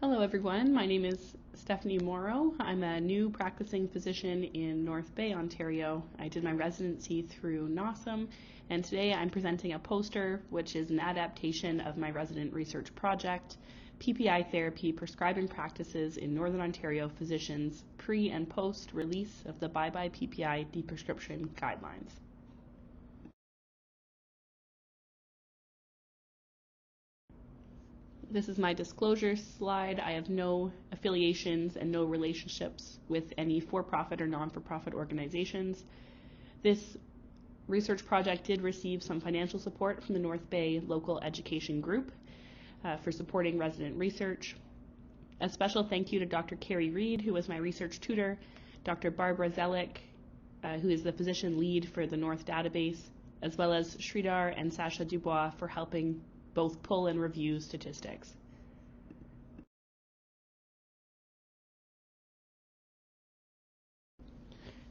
Hello everyone, my name is Stephanie Morrow. I'm a new practicing physician in North Bay, Ontario. I did my residency through NOSM, and today I'm presenting a poster which is an adaptation of my resident research project, PPI Therapy Prescribing Practices in Northern Ontario Physicians Pre- and Post-Release of the Bye-Bye PPI Deprescription Guidelines. This is my disclosure slide. I have no affiliations and no relationships with any for-profit or non-for-profit organizations. This research project did receive some financial support from the North Bay Local Education Group for supporting resident research. A special thank you to Dr. Carrie Reed, who was my research tutor, Dr. Barbara Zelik, who is the physician lead for the North database, as well as Sridhar and Sasha Dubois for helping both pull and review statistics.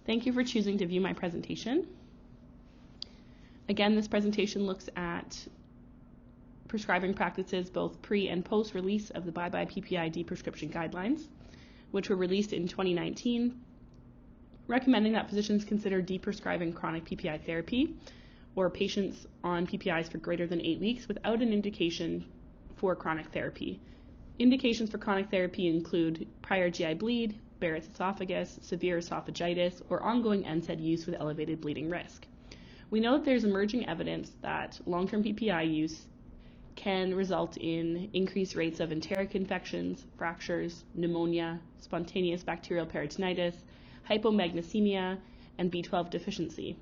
Thank you for choosing to view my presentation. Again, this presentation looks at prescribing practices both pre- and post-release of the Bye-Bye PPI Deprescription Guidelines, which were released in 2019, recommending that physicians consider deprescribing chronic PPI therapy or patients on PPIs for greater than 8 weeks without an indication for chronic therapy. Indications for chronic therapy include prior GI bleed, Barrett's esophagus, severe esophagitis, or ongoing NSAID use with elevated bleeding risk. We know that there's emerging evidence that long-term PPI use can result in increased rates of enteric infections, fractures, pneumonia, spontaneous bacterial peritonitis, hypomagnesemia, and B12 deficiency.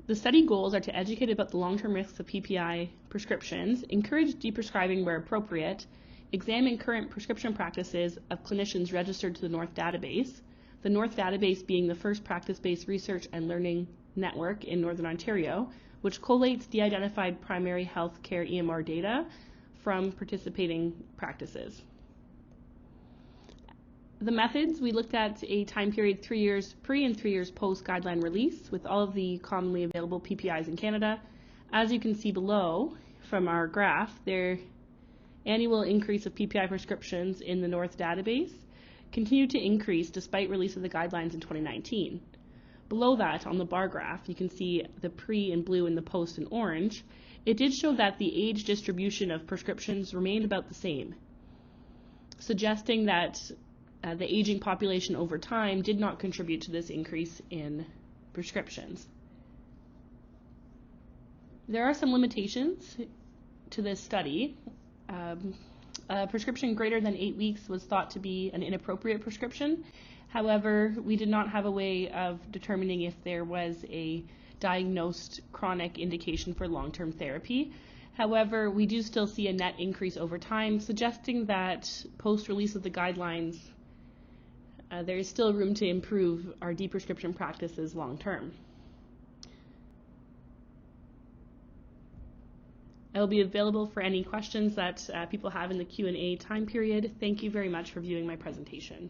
The study goals are to educate about the long-term risks of PPI prescriptions, encourage deprescribing where appropriate, examine current prescription practices of clinicians registered to the North database, the North database being the first practice-based research and learning network in Northern Ontario, which collates de-identified primary health care EMR data from participating practices. The methods, we looked at a time period 3 years pre and 3 years post guideline release with all of the commonly available PPIs in Canada. As you can see below from our graph, their annual increase of PPI prescriptions in the North database continued to increase despite release of the guidelines in 2019. Below that, on the bar graph, you can see the pre in blue and the post in orange. It did show that the age distribution of prescriptions remained about the same, suggesting that the aging population over time did not contribute to this increase in prescriptions. There are some limitations to this study. A prescription greater than 8 weeks was thought to be an inappropriate prescription. However, we did not have a way of determining if there was a diagnosed chronic indication for long-term therapy. However, we do still see a net increase over time, suggesting that post-release of the guidelines, there is still room to improve our deprescription practices long-term. I will be available for any questions that people have in the Q&A time period. Thank you very much for viewing my presentation.